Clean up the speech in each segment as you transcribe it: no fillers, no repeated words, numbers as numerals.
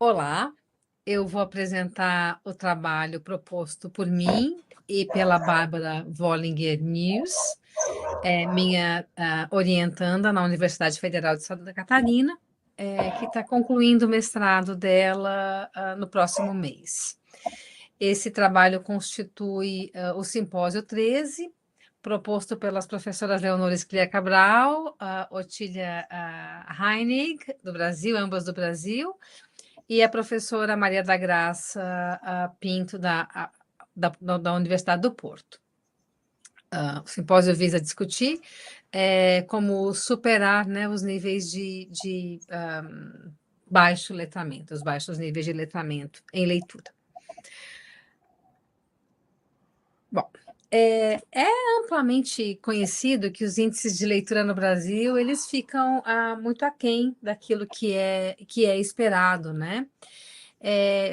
Olá, eu vou apresentar o trabalho proposto por mim e pela Bárbara Vollinger News, minha orientanda na Universidade Federal de Santa Catarina, que está concluindo o mestrado dela no próximo mês. Esse trabalho constitui o Simpósio 13, proposto pelas professoras Leonora Sclier Cabral, Otília Heinig, do Brasil, ambas do Brasil, e a professora Maria da Graça Pinto, da Universidade do Porto. O simpósio visa discutir como superar, né, os níveis de baixo letramento, os baixos níveis de letramento em leitura. Bom, é amplamente conhecido que os índices de leitura no Brasil eles ficam muito aquém daquilo que é esperado, né?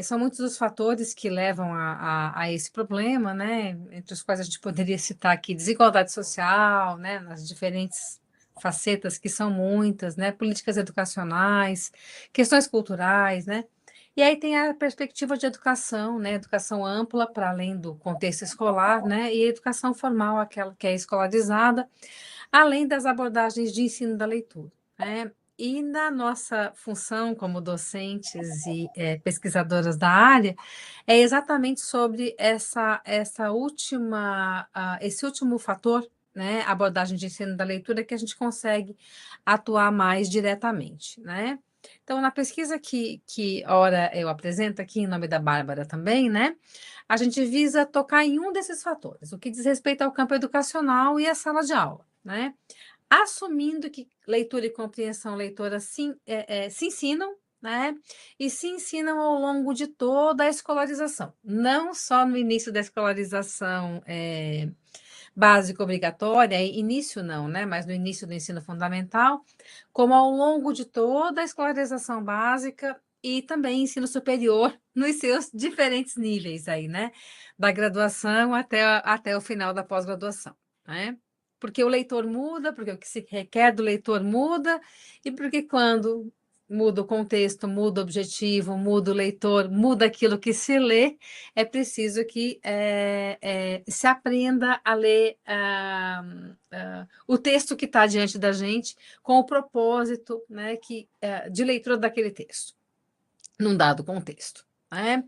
São muitos os fatores que levam a esse problema, né? Entre os quais a gente poderia citar aqui desigualdade social, né? Nas diferentes facetas que são muitas, né? Políticas educacionais, questões culturais, né? E aí tem a perspectiva de educação, né? Educação ampla para além do contexto escolar, né? E educação formal, aquela que é escolarizada, além das abordagens de ensino da leitura, né? E na nossa função como docentes e pesquisadoras da área, é exatamente sobre esse último fator, né, abordagem de ensino da leitura, que a gente consegue atuar mais diretamente, né? Então, na pesquisa que ora eu apresento aqui, em nome da Bárbara também, né, a gente visa tocar em um desses fatores, o que diz respeito ao campo educacional e à sala de aula, né? Assumindo que leitura e compreensão leitora se ensinam, né? E se ensinam ao longo de toda a escolarização, não só no início da escolarização básica obrigatória, início não, né? Mas no início do ensino fundamental, como ao longo de toda a escolarização básica e também ensino superior nos seus diferentes níveis aí, né? Da graduação até o final da pós-graduação, né? Porque o leitor muda, porque o que se requer do leitor muda, e porque quando muda o contexto, muda o objetivo, muda o leitor, muda aquilo que se lê, é preciso que se aprenda a ler o texto que está diante da gente com o propósito, né, de leitura daquele texto, num dado contexto, né?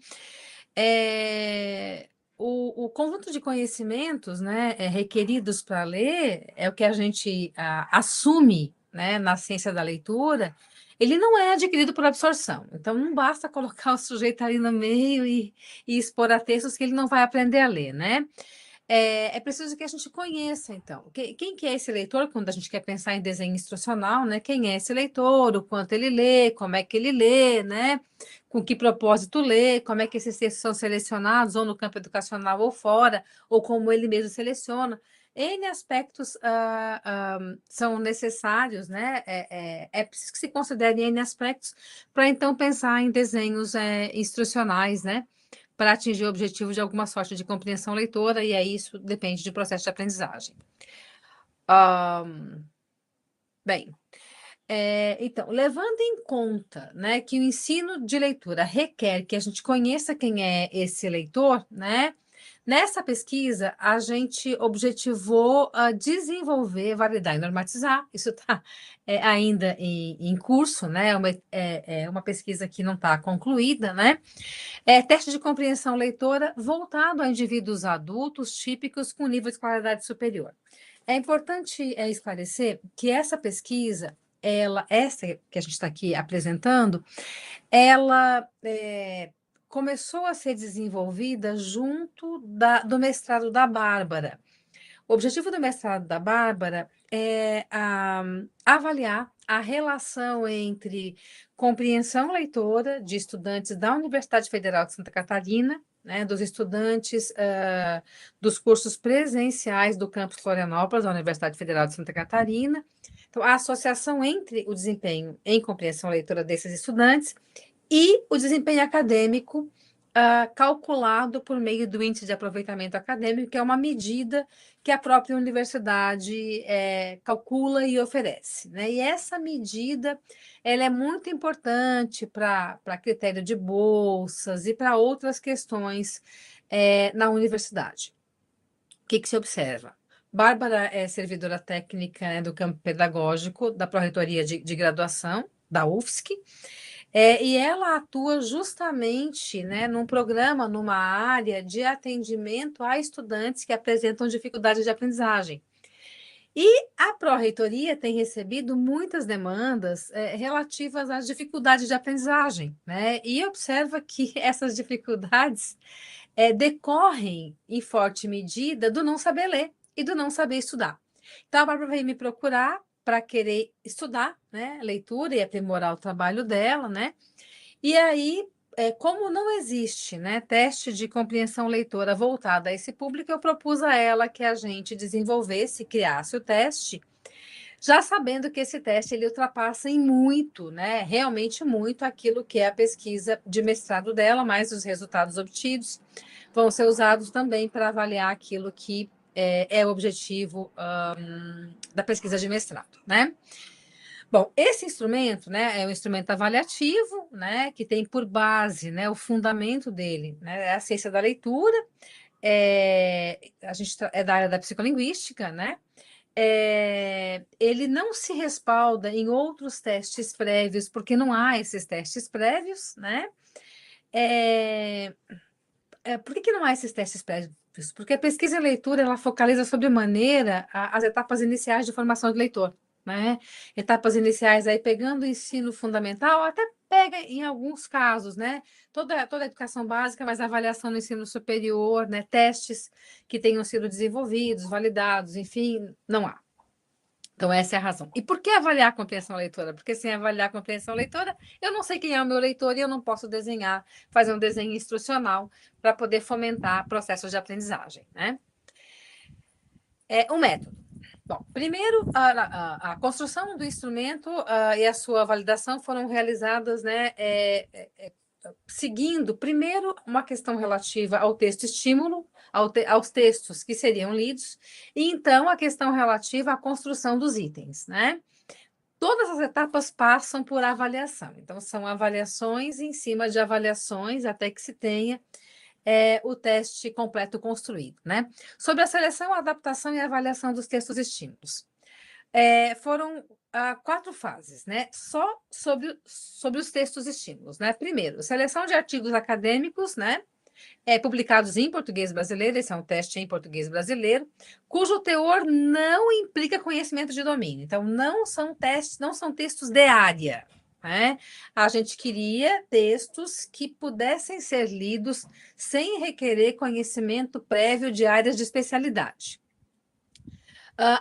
É, o conjunto de conhecimentos, né, requeridos para ler é o que a gente assume, né, na ciência da leitura. Ele não é adquirido por absorção, então não basta colocar o sujeito ali no meio e expor a textos que ele não vai aprender a ler, né? É preciso que a gente conheça, então, quem que é esse leitor, quando a gente quer pensar em desenho instrucional, né? Quem é esse leitor, o quanto ele lê, como é que ele lê, né? Com que propósito lê, como é que esses textos são selecionados, ou no campo educacional ou fora, ou como ele mesmo seleciona. N aspectos são necessários, né? É preciso que se considere N aspectos para então pensar em desenhos instrucionais, né? Para atingir o objetivo de alguma sorte de compreensão leitora, e aí isso depende do processo de aprendizagem. Bem, então, levando em conta, né, que o ensino de leitura requer que a gente conheça quem é esse leitor, né? Nessa pesquisa, a gente objetivou desenvolver, validar e normatizar. Isso está ainda em curso, né? É uma pesquisa que não está concluída, né? Teste de compreensão leitora voltado a indivíduos adultos típicos com nível de escolaridade superior. É importante esclarecer que essa pesquisa, essa que a gente está aqui apresentando, ela começou a ser desenvolvida junto do mestrado da Bárbara. O objetivo do mestrado da Bárbara é avaliar a relação entre compreensão leitora de estudantes da Universidade Federal de Santa Catarina, né, dos estudantes dos cursos presenciais do campus Florianópolis, da Universidade Federal de Santa Catarina. Então, a associação entre o desempenho em compreensão leitora desses estudantes e o desempenho acadêmico calculado por meio do índice de aproveitamento acadêmico, que é uma medida que a própria universidade calcula e oferece, né? E essa medida ela é muito importante para critério de bolsas e para outras questões na universidade. O que se observa? Bárbara é servidora técnica, né, do campo pedagógico da Pró-Reitoria de Graduação, da UFSC, e ela atua justamente, né, num programa, numa área de atendimento a estudantes que apresentam dificuldades de aprendizagem. E a Pró-Reitoria tem recebido muitas demandas relativas às dificuldades de aprendizagem, né? E observa que essas dificuldades decorrem, em forte medida, do não saber ler e do não saber estudar. Então, a Bárbara veio me procurar para querer estudar, né, leitura e aprimorar o trabalho dela, né? E aí, como não existe, né, teste de compreensão leitora voltado a esse público, eu propus a ela que a gente desenvolvesse, criasse o teste, já sabendo que esse teste ele ultrapassa em muito, né, realmente muito, aquilo que é a pesquisa de mestrado dela, mas os resultados obtidos vão ser usados também para avaliar aquilo que é o objetivo da pesquisa de mestrado, né? Bom, esse instrumento, né, é um instrumento avaliativo, né, que tem por base, né, o fundamento dele, né, é a ciência da leitura, a gente é da área da psicolinguística, né, ele não se respalda em outros testes prévios, porque não há esses testes prévios, né, por que não há esses testes prévios? Porque a pesquisa em leitura, ela focaliza sobremaneira as etapas iniciais de formação de leitor, né? Etapas iniciais aí pegando o ensino fundamental, até pega em alguns casos, né? Toda a educação básica, mas a avaliação no ensino superior, né? Testes que tenham sido desenvolvidos, validados, enfim, não há. Então, essa é a razão. E por que avaliar a compreensão leitora? Porque sem avaliar a compreensão leitora, eu não sei quem é o meu leitor e eu não posso desenhar, fazer um desenho instrucional para poder fomentar processos de aprendizagem, né? Um método. Bom, primeiro, a construção do instrumento e a sua validação foram realizadas, né, seguindo, primeiro, uma questão relativa ao texto-estímulo, aos textos que seriam lidos, e então a questão relativa à construção dos itens, né? Todas as etapas passam por avaliação, então são avaliações em cima de avaliações até que se tenha o teste completo construído, né? Sobre a seleção, adaptação e avaliação dos textos estímulos. Foram 4 fases, né? Só sobre os textos estímulos, né? Primeiro, seleção de artigos acadêmicos, né? Publicados em português brasileiro, esse é um teste em português brasileiro, cujo teor não implica conhecimento de domínio. Então, não são textos de área, né? A gente queria textos que pudessem ser lidos sem requerer conhecimento prévio de áreas de especialidade.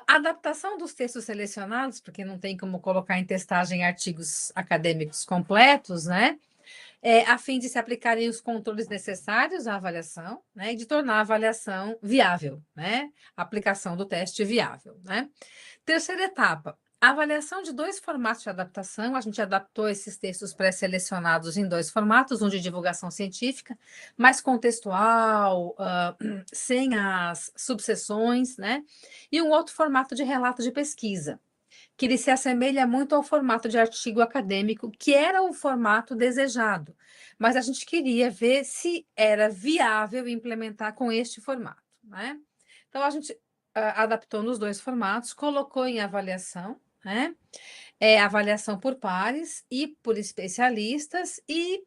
Adaptação dos textos selecionados, porque não tem como colocar em testagem artigos acadêmicos completos, né? A fim de se aplicarem os controles necessários à avaliação, né? E de tornar a avaliação viável, né? A aplicação do teste viável, né? Terceira etapa, a avaliação de 2 formatos de adaptação. A gente adaptou esses textos pré-selecionados em 2 formatos, um de divulgação científica, mais contextual, sem as subseções, né? E um outro formato de relato de pesquisa, que ele se assemelha muito ao formato de artigo acadêmico, que era o formato desejado, mas a gente queria ver se era viável implementar com este formato, né? Então, a gente adaptou nos 2 formatos, colocou em avaliação, né? Avaliação por pares e por especialistas, e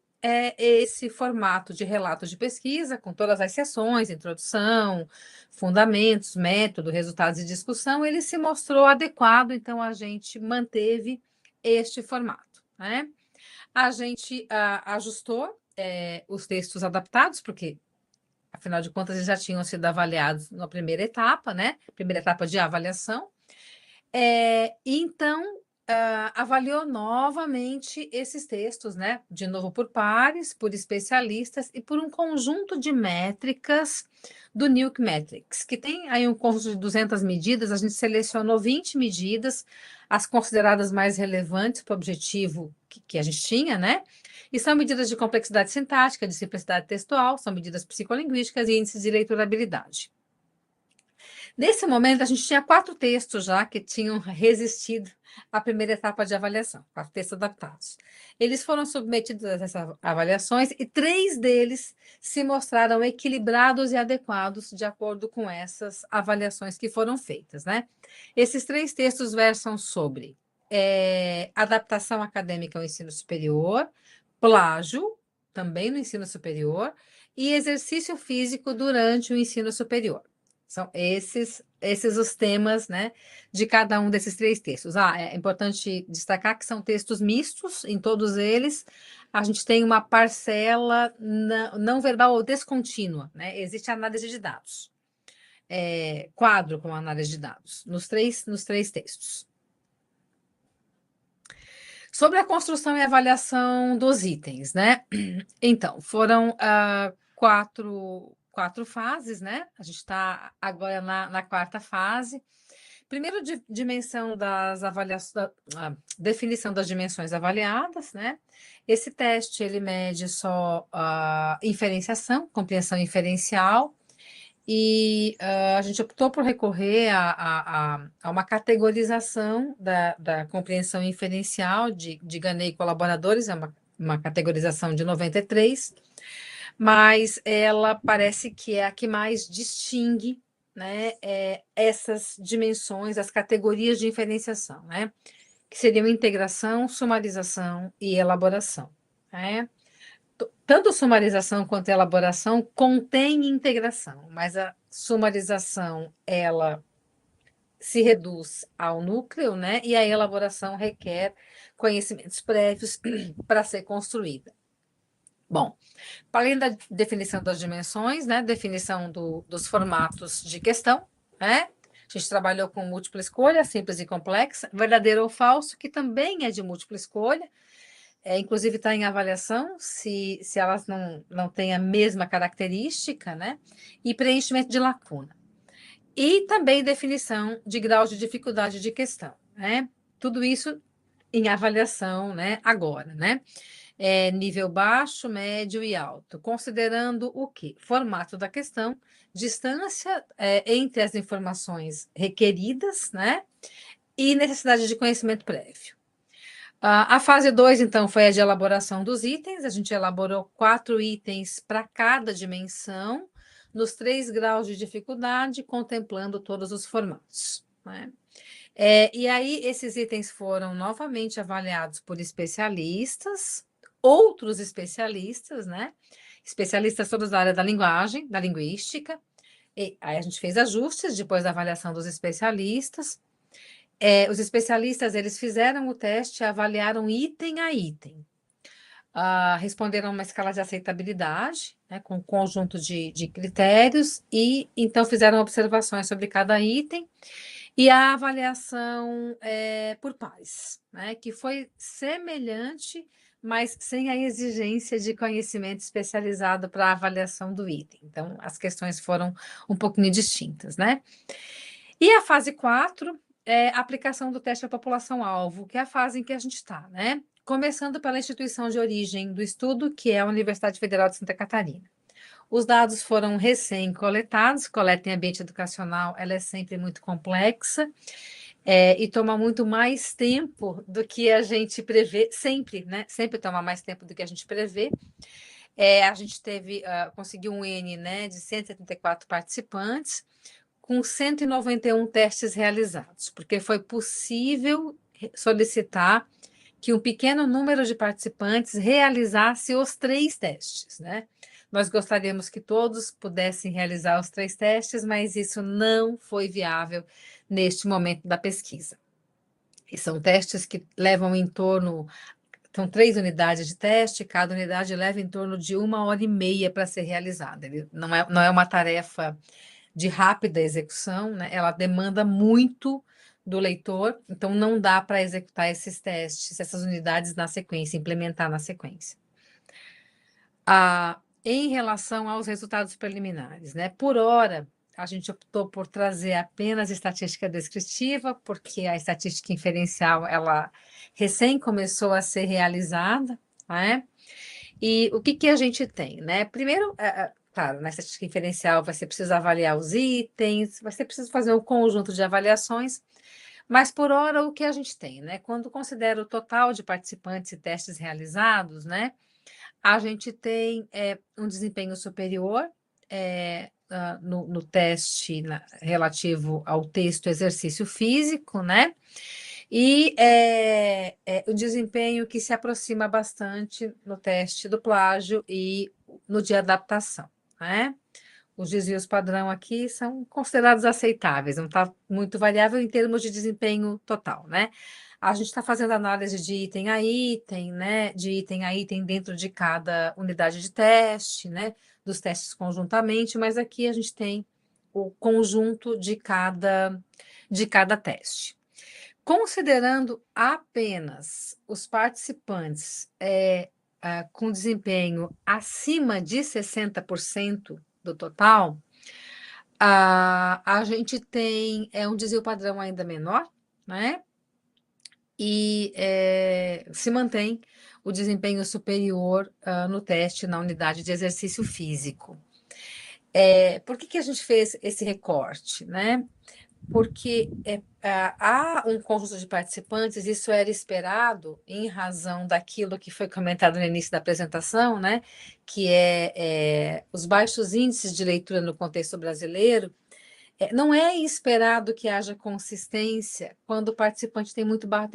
esse formato de relato de pesquisa, com todas as seções, introdução, fundamentos, método, resultados e discussão, ele se mostrou adequado, então a gente manteve este formato, né? A gente ajustou os textos adaptados, porque, afinal de contas, eles já tinham sido avaliados na primeira etapa, né? Primeira etapa de avaliação. Então, avaliou novamente esses textos, né, de novo por pares, por especialistas e por um conjunto de métricas do Newc Metrics, que tem aí um conjunto de 200 medidas, a gente selecionou 20 medidas, as consideradas mais relevantes para o objetivo que a gente tinha, né, e são medidas de complexidade sintática, de simplicidade textual, são medidas psicolinguísticas e índices de leiturabilidade. Nesse momento, a gente tinha 4 textos já que tinham resistido à primeira etapa de avaliação, 4 textos adaptados. Eles foram submetidos a essas avaliações e 3 deles se mostraram equilibrados e adequados de acordo com essas avaliações que foram feitas, né? Esses 3 textos versam sobre adaptação acadêmica ao ensino superior, plágio, também no ensino superior, e exercício físico durante o ensino superior. São esses os temas, né, de cada um desses 3 textos. É importante destacar que são textos mistos, em todos eles, a gente tem uma parcela não verbal ou descontínua, né, existe análise de dados. Quadro com análise de dados, nos três textos. Sobre a construção e avaliação dos itens, né, então, foram 4 fases, né? A gente está agora na 4ª fase. Primeiro, dimensão das avaliações, definição das dimensões avaliadas, né? Esse teste ele mede só a inferenciação, compreensão inferencial, e a gente optou por recorrer a uma categorização da compreensão inferencial de Ganey e colaboradores, é uma categorização de 93, mas ela parece que é a que mais distingue, né, essas dimensões, as categorias de inferenciação, né, que seriam integração, sumarização e elaboração, né? Tanto sumarização quanto elaboração contém integração, mas a sumarização, ela se reduz ao núcleo, né, e a elaboração requer conhecimentos prévios para ser construída. Bom, além da definição das dimensões, né, definição dos formatos de questão, né, a gente trabalhou com múltipla escolha, simples e complexa, verdadeiro ou falso, que também é de múltipla escolha, inclusive está em avaliação, se elas não têm a mesma característica, né, e preenchimento de lacuna. E também definição de graus de dificuldade de questão, né, tudo isso em avaliação, né, agora, né. Nível baixo, médio e alto, considerando o quê? Formato da questão, distância entre as informações requeridas, né? E necessidade de conhecimento prévio. A fase 2, então, foi a de elaboração dos itens. A gente elaborou 4 itens para cada dimensão, nos 3 graus de dificuldade, contemplando todos os formatos, né? E aí, esses itens foram novamente avaliados por especialistas, outros especialistas, né? Especialistas todos da área da linguagem, da linguística. E aí a gente fez ajustes depois da avaliação dos especialistas. Os especialistas, eles fizeram o teste, avaliaram item a item. Responderam uma escala de aceitabilidade, né, com um conjunto de critérios, e então fizeram observações sobre cada item, e a avaliação por pares, né, que foi semelhante, mas sem a exigência de conhecimento especializado para a avaliação do item. Então, as questões foram um pouquinho distintas, né? E a fase 4 é a aplicação do teste à população-alvo, que é a fase em que a gente está, né? Começando pela instituição de origem do estudo, que é a Universidade Federal de Santa Catarina. Os dados foram recém-coletados, coleta em ambiente educacional, ela é sempre muito complexa, e toma muito mais tempo do que a gente prevê, sempre, né? Sempre toma mais tempo do que a gente prevê. A gente conseguiu um N, né, de 174 participantes, com 191 testes realizados, porque foi possível solicitar que um pequeno número de participantes realizasse os 3 testes, né? Nós gostaríamos que todos pudessem realizar os 3 testes, mas isso não foi viável neste momento da pesquisa. E são testes que levam em torno... São 3 unidades de teste, cada unidade leva em torno de 1h30 para ser realizada. Não é uma tarefa de rápida execução, né? Ela demanda muito do leitor, então não dá para executar esses testes, essas unidades na sequência, implementar na sequência. Em relação aos resultados preliminares, né? Por hora, a gente optou por trazer apenas estatística descritiva, porque a estatística inferencial, ela recém começou a ser realizada, né? E o que a gente tem, né? Primeiro, claro, na estatística inferencial vai ser preciso avaliar os itens, vai ser preciso fazer um conjunto de avaliações, mas por hora o que a gente tem, né? Quando considera o total de participantes e testes realizados, né? A gente tem um desempenho superior no teste relativo ao texto exercício físico, né? E um desempenho que se aproxima bastante no teste do plágio e no de adaptação, né? Os desvios padrão aqui são considerados aceitáveis, não está muito variável em termos de desempenho total, né? A gente está fazendo análise de item a item, né? De item a item dentro de cada unidade de teste, né? Dos testes conjuntamente, mas aqui a gente tem o conjunto de cada teste. Considerando apenas os participantes com desempenho acima de 60% do total, a gente tem um desvio padrão ainda menor, né? E se mantém o desempenho superior no teste na unidade de exercício físico. Por que a gente fez esse recorte, né? Porque há um conjunto de participantes, isso era esperado em razão daquilo que foi comentado no início da apresentação, né? Que os baixos índices de leitura no contexto brasileiro. Não é esperado que haja consistência quando o participante tem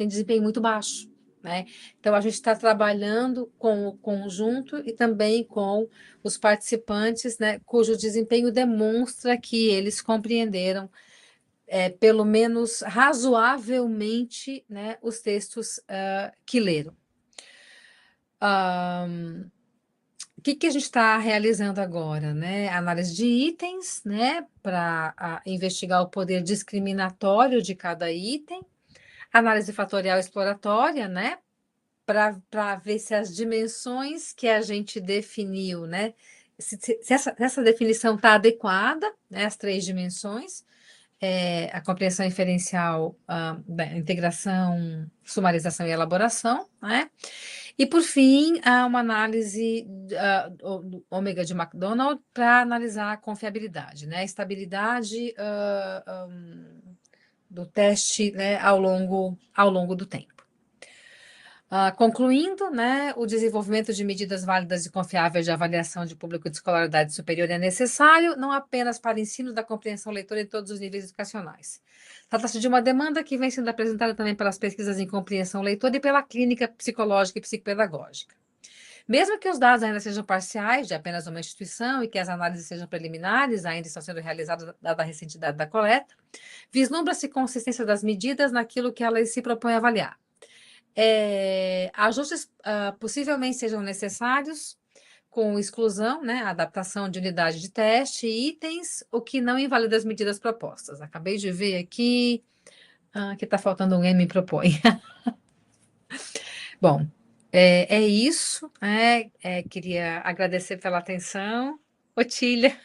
desempenho muito baixo, né? Então, a gente está trabalhando com o conjunto e também com os participantes, né, cujo desempenho demonstra que eles compreenderam pelo menos razoavelmente, né, os textos que leram. O que a gente está realizando agora, né? Análise de itens, né, para investigar o poder discriminatório de cada item, análise fatorial exploratória, né, para ver se as dimensões que a gente definiu, né, se essa definição está adequada, né, as 3 dimensões, a compreensão inferencial, da integração, sumarização e elaboração, né? E, por fim, há uma análise do ômega de McDonald para analisar a confiabilidade, né? A estabilidade do teste, né, ao longo do tempo. Concluindo, né, o desenvolvimento de medidas válidas e confiáveis de avaliação de público de escolaridade superior é necessário, não apenas para ensino da compreensão leitora em todos os níveis educacionais. Trata-se de uma demanda que vem sendo apresentada também pelas pesquisas em compreensão leitora e pela clínica psicológica e psicopedagógica. Mesmo que os dados ainda sejam parciais, de apenas uma instituição, e que as análises sejam preliminares, ainda estão sendo realizadas dada a recenteidade da coleta, vislumbra-se consistência das medidas naquilo que elas se propõem a avaliar. Ajustes possivelmente sejam necessários com exclusão, né, adaptação de unidade de teste e itens, o que não invalida as medidas propostas. Acabei de ver aqui que está faltando um M propõe. Bom, é isso. Queria agradecer pela atenção. Otília,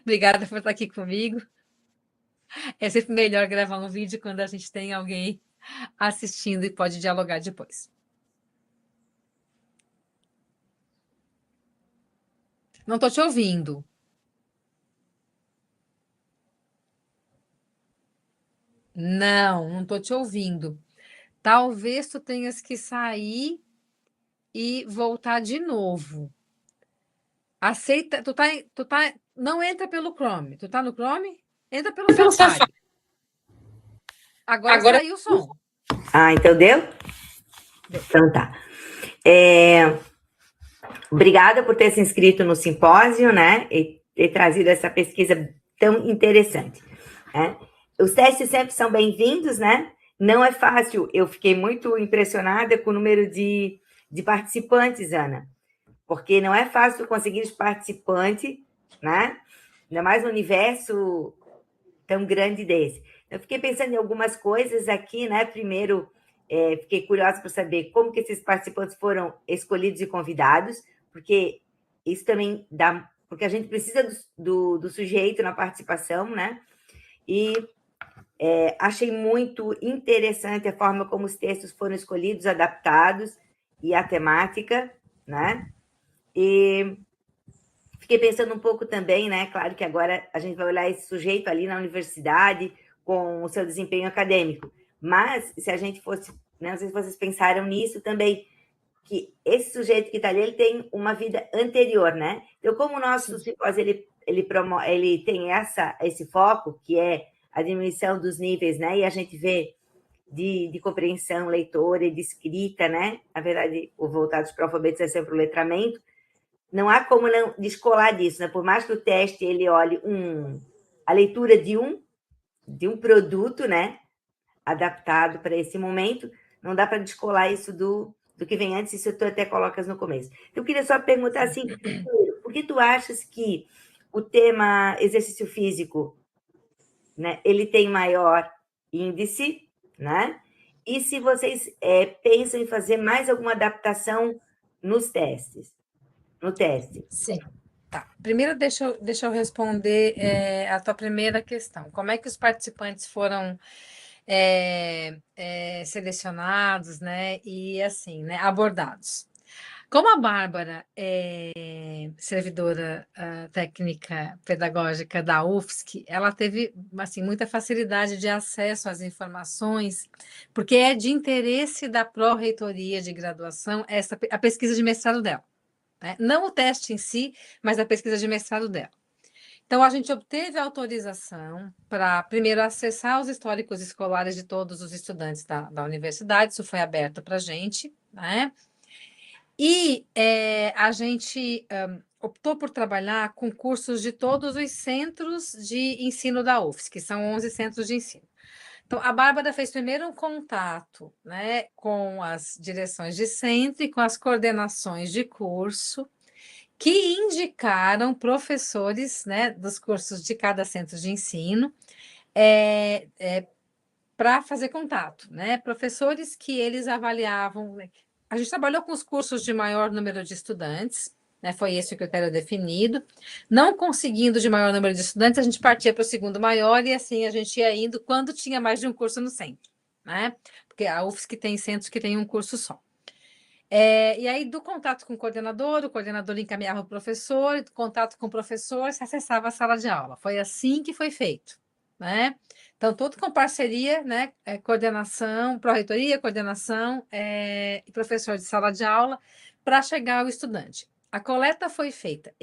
obrigada por estar aqui comigo. É sempre melhor gravar um vídeo quando a gente tem alguém assistindo e pode dialogar depois. Não estou te ouvindo. Não estou te ouvindo. Talvez tu tenhas que sair e voltar de novo. Aceita, não entra pelo Chrome. Tu tá no Chrome? Entra pelo Safari. Agora saiu o som. Então deu? Deu. Então tá. Obrigada por ter se inscrito no simpósio, né? E ter trazido essa pesquisa tão interessante. Né? Os testes sempre são bem-vindos, né? Não é fácil. Eu fiquei muito impressionada com o número de participantes, Ana, porque não é fácil conseguir os participantes, né? Ainda mais no universo tão grande desse. Eu fiquei pensando em algumas coisas aqui, né? Primeiro, fiquei curiosa para saber como que esses participantes foram escolhidos e convidados, porque isso também dá... Porque a gente precisa do sujeito na participação, né? E achei muito interessante a forma como os textos foram escolhidos, adaptados, e a temática, né? E fiquei pensando um pouco também, né? Claro que agora a gente vai olhar esse sujeito ali na universidade com o seu desempenho acadêmico, mas se a gente fosse, né, não sei se vocês pensaram nisso também, que esse sujeito que está ali, ele tem uma vida anterior, né? Então, como o nosso simpósio, ele tem esse foco, que é a diminuição dos níveis, né? E a gente vê de compreensão, leitora e de escrita, né? Na verdade, o voltados para a alfabetização para o letramento, não há como não descolar disso, né? Por mais que o teste ele olhe a leitura de um produto, né? Adaptado para esse momento, não dá para descolar isso do que vem antes, isso tu até colocas no começo. Eu queria só perguntar assim, por que tu achas que o tema exercício físico, né, ele tem maior índice, né? E se vocês pensam em fazer mais alguma adaptação no teste? Sim. Tá. Primeiro, deixa eu responder a tua primeira questão. Como é que os participantes foram selecionados, né? E assim, né? Abordados. Como a Bárbara é servidora técnica pedagógica da UFSC, ela teve assim, muita facilidade de acesso às informações, porque é de interesse da pró-reitoria de graduação a pesquisa de mestrado dela. Né? Não o teste em si, mas a pesquisa de mestrado dela. Então, a gente obteve autorização para, primeiro, acessar os históricos escolares de todos os estudantes da universidade, isso foi aberto para a gente, né? E a gente optou por trabalhar com cursos de todos os centros de ensino da UFSC, que são 11 centros de ensino. Então, a Bárbara fez primeiro um contato, né, com as direções de centro e com as coordenações de curso, que indicaram professores, né, dos cursos de cada centro de ensino para fazer contato, né? Professores que eles avaliavam. A gente trabalhou com os cursos de maior número de estudantes, né? Foi esse o critério definido. Não conseguindo de maior número de estudantes, a gente partia para o segundo maior e assim a gente ia indo quando tinha mais de um curso no centro, né? Porque a UFSC tem centros que tem um curso só. E aí, do contato com o coordenador encaminhava o professor, do contato com o professor, se acessava a sala de aula. Foi assim que foi feito, né? Então, tudo com parceria, né? Coordenação, pró-reitoria, coordenação e professor de sala de aula, para chegar ao estudante. A coleta foi feita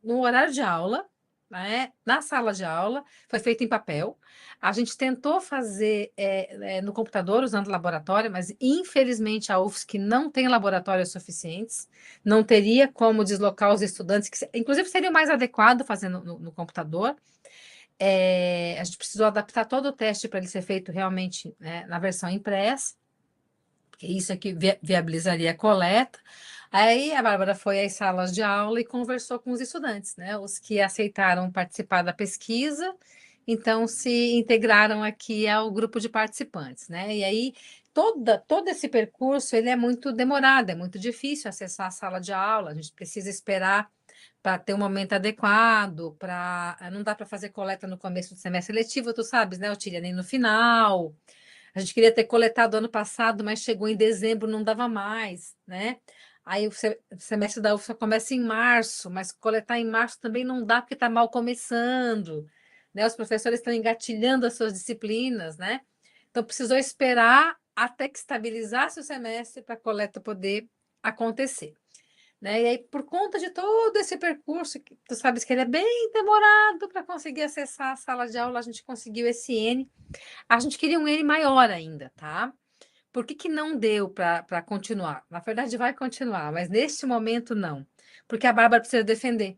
no horário de aula, né? Na sala de aula, foi feita em papel. A gente tentou fazer no computador, usando laboratório, mas infelizmente a UFSC não tem laboratórios suficientes, não teria como deslocar os estudantes, que inclusive seria mais adequado fazer no computador. A gente precisou adaptar todo o teste para ele ser feito realmente, né, na versão impressa, porque isso aqui viabilizaria a coleta. Aí a Bárbara foi às salas de aula e conversou com os estudantes, né, os que aceitaram participar da pesquisa, então se integraram aqui ao grupo de participantes, né? E aí todo esse percurso ele é muito demorado, é muito difícil acessar a sala de aula, a gente precisa esperar para ter um momento adequado, não dá para fazer coleta no começo do semestre letivo, tu sabes, né, Otília, nem no final. A gente queria ter coletado ano passado, mas chegou em dezembro, não dava mais, né? Aí o semestre da UFSC começa em março, mas coletar em março também não dá porque está mal começando, né? Os professores estão engatilhando as suas disciplinas, né? Então precisou esperar até que estabilizasse o semestre para a coleta poder acontecer. Né? E aí, por conta de todo esse percurso, que tu sabes que ele é bem demorado para conseguir acessar a sala de aula, a gente conseguiu esse N. A gente queria um N maior ainda, tá? Por que não deu para continuar? Na verdade, vai continuar, mas neste momento não. Porque a Bárbara precisa defender.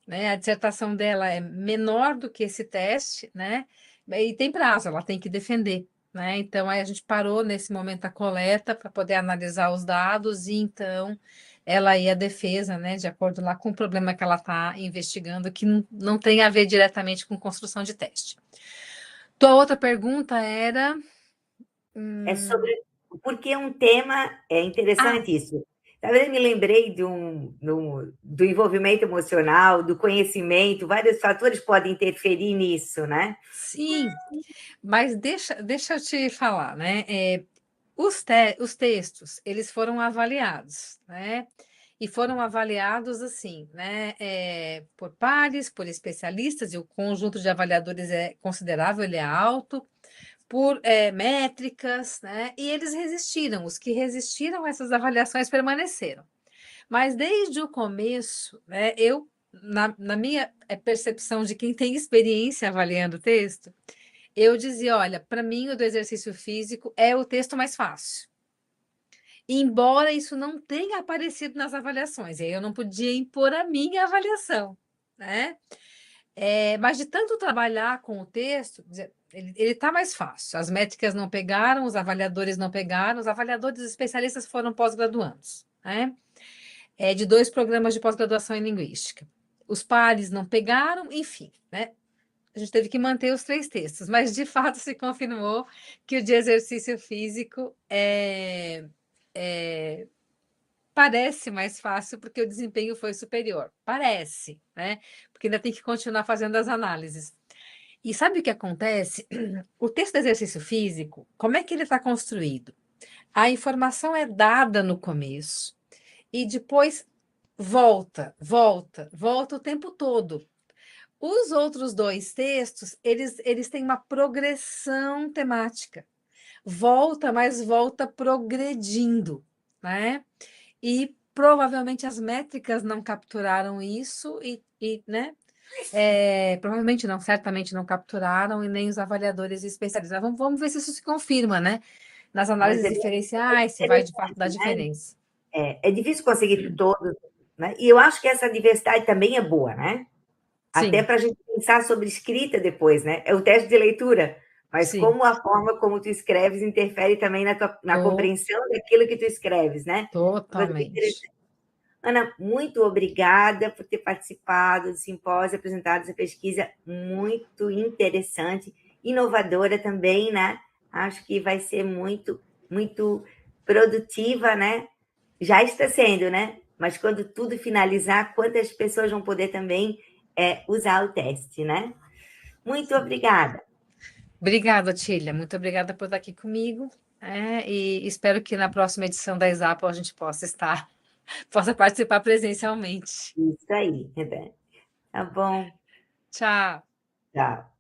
Né? A dissertação dela é menor do que esse teste, né? E tem prazo, ela tem que defender. Né? Então, aí a gente parou nesse momento a coleta para poder analisar os dados e então ela ia à defesa, né, de acordo lá com o problema que ela está investigando, que não tem a ver diretamente com construção de teste. Tua outra pergunta era... É hum, sobre porque um tema é Ah, interessante isso. Talvez eu me lembrei do envolvimento emocional, do conhecimento, vários fatores podem interferir nisso, né? sim, mas deixa eu te falar, né? Os textos, eles foram avaliados, né? E foram avaliados assim, né? Por pares, por especialistas, e o conjunto de avaliadores é considerável, ele é alto, por métricas, né? E eles resistiram. Os que resistiram a essas avaliações permaneceram. Mas desde o começo, né? Na minha percepção de quem tem experiência avaliando o texto, eu dizia, olha, para mim o do exercício físico é o texto mais fácil. Embora isso não tenha aparecido nas avaliações, e aí eu não podia impor a minha avaliação, né? Mas de tanto trabalhar com o texto, ele está mais fácil. As métricas não pegaram, os avaliadores não pegaram, os avaliadores especialistas foram pós-graduandos, né? De 2 programas de pós-graduação em linguística. Os pares não pegaram, enfim, né? A gente teve que manter os 3 textos, mas de fato se confirmou que o de exercício físico parece mais fácil porque o desempenho foi superior. Parece, né? Porque ainda tem que continuar fazendo as análises. E sabe o que acontece? O texto do exercício físico, como é que ele está construído? A informação é dada no começo e depois volta o tempo todo. Os outros 2 textos, eles têm uma progressão temática. Volta, mas volta progredindo, né? E provavelmente as métricas não capturaram isso né? Provavelmente não, certamente não capturaram e nem os avaliadores especialistas. Vamos ver se isso se confirma, né? Nas Mas análises diferenciais, se vai de fato dar diferença. é difícil conseguir todos, né? E eu acho que essa diversidade também é boa, né? Até Sim, para a gente pensar sobre escrita depois, né? É o teste de leitura, mas sim, como a forma como tu escreves interfere também na to- compreensão daquilo que tu escreves, né? Uma coisa bem totalmente. interessante. Ana, muito obrigada por ter participado do simpósio, apresentado essa pesquisa muito interessante, inovadora também, né? Acho que vai ser muito, muito produtiva, né? Já está sendo, né? Mas quando tudo finalizar, quantas pessoas vão poder também usar o teste, né? Muito obrigada. Obrigada, Tília. Muito obrigada por estar aqui comigo. E espero que na próxima edição da Exapo a gente possa participar presencialmente. Isso aí, tá bom. Tchau. Tchau.